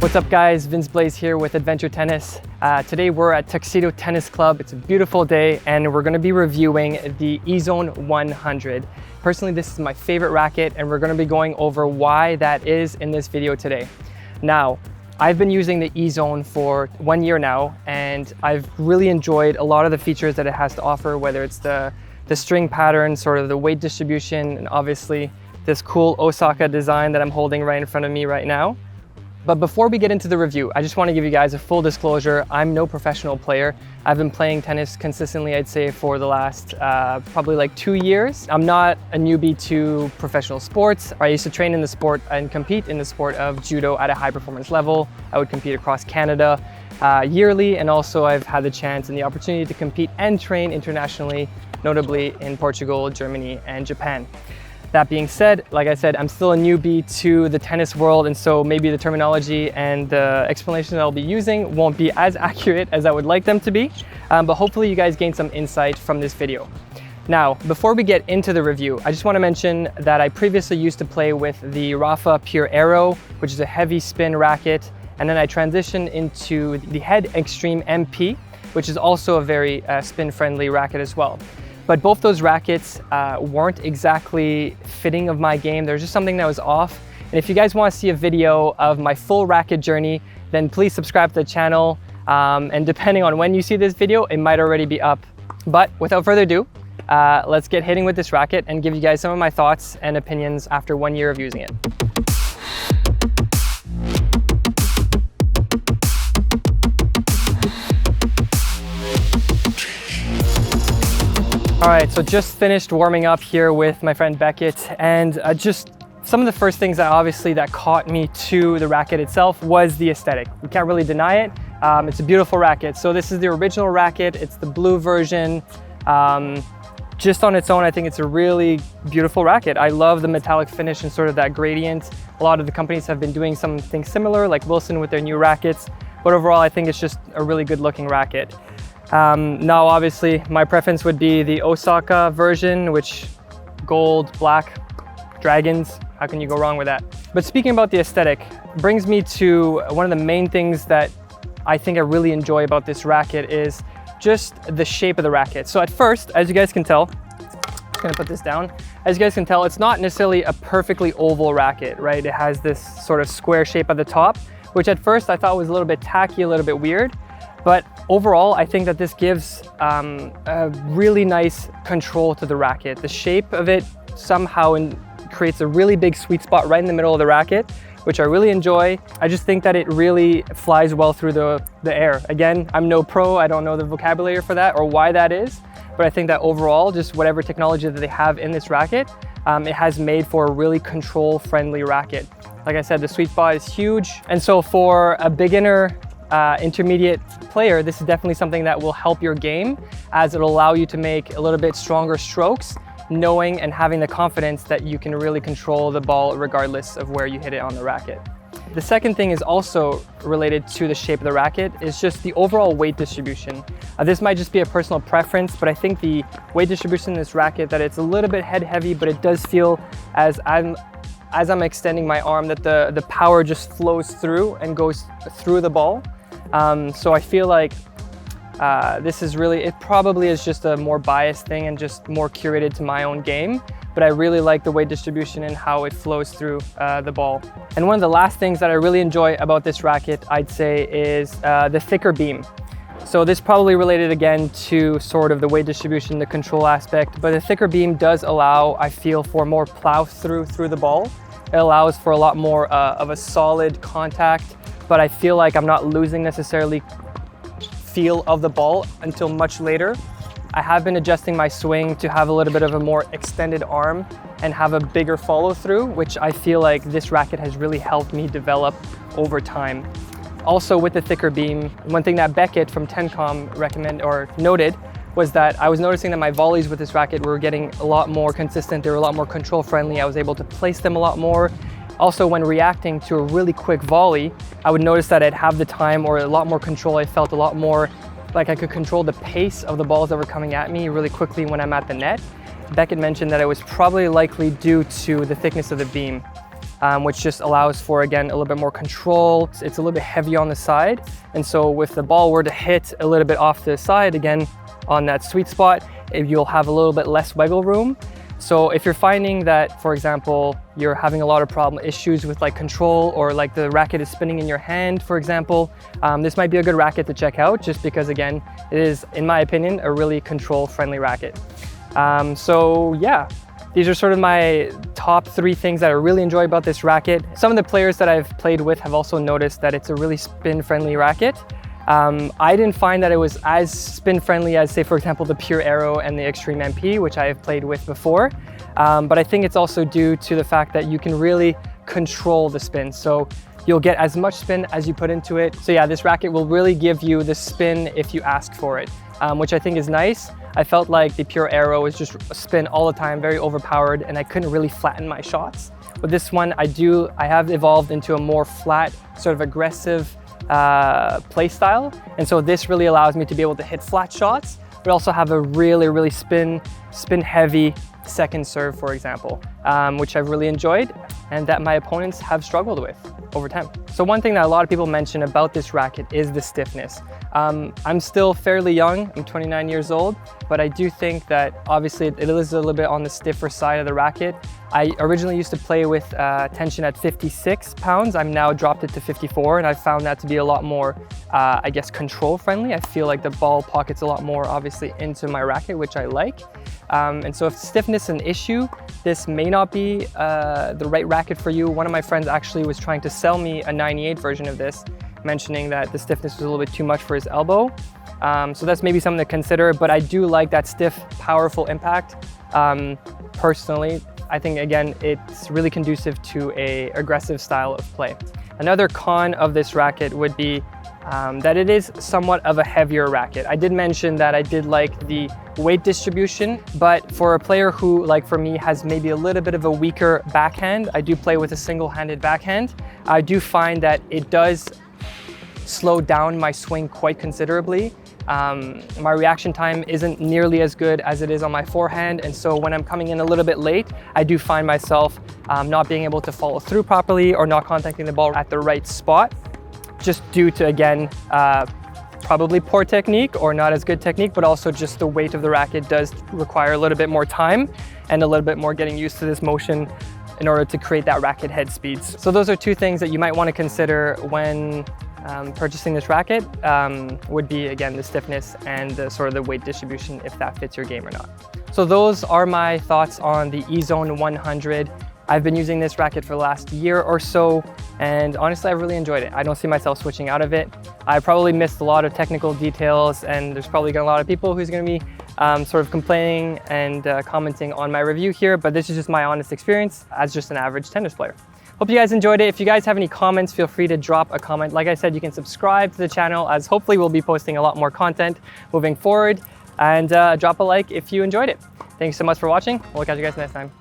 What's up guys, Vince Blaze here with Adventure Tennis. Today we're at Tuxedo Tennis Club. It's a beautiful day and we're going to be reviewing the Ezone 100. Personally, this is my favorite racket and we're going to be going over why that is in this video today. Now, I've been using the Ezone for 1 year now and I've really enjoyed a lot of the features that it has to offer, whether it's the string pattern, sort of the weight distribution, and obviously this cool Osaka design that I'm holding right in front of me right now. But before we get into the review, I just want to give you guys a full disclosure. I'm no professional player. I've been playing tennis consistently, I'd say, for the last probably like 2 years. I'm not a newbie to professional sports. I used to train in the sport and compete in the sport of judo at a high performance level. I would compete across Canada yearly, and also I've had the chance and the opportunity to compete and train internationally, notably in Portugal, Germany, and Japan. That being said, like I said, I'm still a newbie to the tennis world, and so maybe the terminology and the explanations that I'll be using won't be as accurate as I would like them to be, but hopefully you guys gain some insight from this video. Now, before we get into the review, I just want to mention that I previously used to play with the Racquet Pure Aero, which is a heavy spin racket, and then I transitioned into the Head Extreme MP, which is also a very spin-friendly racket as well. But both those rackets weren't exactly fitting of my game. There's just something that was off. And if you guys want to see a video of my full racket journey, then please subscribe to the channel. And depending on when you see this video, it might already be up. But without further ado, let's get hitting with this racket and give you guys some of my thoughts and opinions after 1 year of using it. All right, so just finished warming up here with my friend Beckett, and just some of the first things that caught me to the racket itself was the aesthetic. You can't really deny it. It's a beautiful racket. So this is the original racket. It's the blue version. Just on its own, I think it's a really beautiful racket. I love the metallic finish and sort of that gradient. A lot of the companies have been doing something similar, like Wilson with their new rackets. But overall, I think it's just a really good looking racket. Now, obviously, my preference would be the Osaka version, which gold, black, dragons. How can you go wrong with that? But speaking about the aesthetic, brings me to one of the main things that I think I really enjoy about this racket is just the shape of the racket. So at first, as you guys can tell, I'm just gonna put this down. As you guys can tell, it's not necessarily a perfectly oval racket, right? It has this sort of square shape at the top, which at first I thought was a little bit tacky, a little bit weird. But overall, I think that this gives a really nice control to the racket. The shape of it somehow creates a really big sweet spot right in the middle of the racket, which I really enjoy. I just think that it really flies well through the air. Again, I'm no pro, I don't know the vocabulary for that or why that is, but I think that overall, just whatever technology that they have in this racket, it has made for a really control-friendly racket. Like I said, the sweet spot is huge, and so for a beginner, intermediate player, this is definitely something that will help your game, as it'll allow you to make a little bit stronger strokes, knowing and having the confidence that you can really control the ball regardless of where you hit it on the racket. The second thing is also related to the shape of the racket, is just the overall weight distribution. This might just be a personal preference, but I think the weight distribution in this racket, that it's a little bit head heavy, but it does feel as I'm extending my arm that the power just flows through and goes through the ball. So I feel like this is really, it probably is just a more biased thing and just more curated to my own game, but I really like the weight distribution and how it flows through the ball. And one of the last things that I really enjoy about this racket, I'd say, is the thicker beam. So this probably related again to sort of the weight distribution, the control aspect, but the thicker beam does allow, I feel, for more plow through the ball. It allows for a lot more of a solid contact, but I feel like I'm not losing necessarily feel of the ball until much later. I have been adjusting my swing to have a little bit of a more extended arm and have a bigger follow through, which I feel like this racket has really helped me develop over time. Also with the thicker beam, one thing that Beckett from Tencom noted was that I was noticing that my volleys with this racket were getting a lot more consistent. They were a lot more control friendly. I was able to place them a lot more. Also, when reacting to a really quick volley, I would notice that I'd have the time or a lot more control. I felt a lot more like I could control the pace of the balls that were coming at me really quickly when I'm at the net. Beckett mentioned that it was probably likely due to the thickness of the beam. which just allows for, again, a little bit more control. It's a little bit heavy on the side. And so if the ball were to hit a little bit off the side, again, on that sweet spot, you'll have a little bit less wiggle room. So if you're finding that, for example, you're having a lot of issues with like control, or like the racket is spinning in your hand, for example, this might be a good racket to check out, just because, again, it is, in my opinion, a really control-friendly racket. So yeah, these are sort of my top 3 things that I really enjoy about this racket. Some of the players that I've played with have also noticed that it's a really spin-friendly racket. I didn't find that it was as spin-friendly as, say, for example, the Pure Aero and the Extreme MP, which I have played with before. But I think it's also due to the fact that you can really control the spin. So you'll get as much spin as you put into it. So yeah, this racket will really give you the spin if you ask for it, which I think is nice. I felt like the Pure Aero was just a spin all the time, very overpowered, and I couldn't really flatten my shots. With this one, I have evolved into a more flat, sort of aggressive play style, and so this really allows me to be able to hit flat shots, but also have a really spin heavy second serve, for example, which I've really enjoyed and that my opponents have struggled with over time. So one thing that a lot of people mention about this racket is the stiffness. I'm still fairly young, I'm 29 years old, but I do think that obviously it is a little bit on the stiffer side of the racket. I originally used to play with tension at 56 pounds. I'm now dropped it to 54, and I found that to be a lot more, I guess, control friendly. I feel like the ball pockets a lot more obviously into my racket, which I like. And so if stiffness is an issue, this may not be the right racket for you. One of my friends actually was trying to sell me a 98 version of this, mentioning that the stiffness was a little bit too much for his elbow. So that's maybe something to consider, but I do like that stiff, powerful impact. Personally, I think, again, it's really conducive to an aggressive style of play. Another con of this racket would be that it is somewhat of a heavier racket. I did mention that I did like the weight distribution, but for a player who, like for me, has maybe a little bit of a weaker backhand, I do play with a single-handed backhand, I do find that it does slow down my swing quite considerably. My reaction time isn't nearly as good as it is on my forehand, and so when I'm coming in a little bit late, I do find myself not being able to follow through properly or not contacting the ball at the right spot, just due to, again, probably poor technique or not as good technique, but also just the weight of the racket does require a little bit more time and a little bit more getting used to this motion in order to create that racket head speeds. So those are 2 things that you might want to consider when purchasing this racket, would be, again, the stiffness and the sort of the weight distribution, if that fits your game or not. So those are my thoughts on the Ezone 100. I've been using this racket for the last year or so, and honestly, I've really enjoyed it. I don't see myself switching out of it. I probably missed a lot of technical details, and there's probably a lot of people who's going to be sort of complaining and commenting on my review here, but this is just my honest experience as just an average tennis player. Hope you guys enjoyed it. If you guys have any comments, feel free to drop a comment. Like I said, you can subscribe to the channel, as hopefully we'll be posting a lot more content moving forward, and drop a like if you enjoyed it. Thanks so much for watching. We'll catch you guys next time.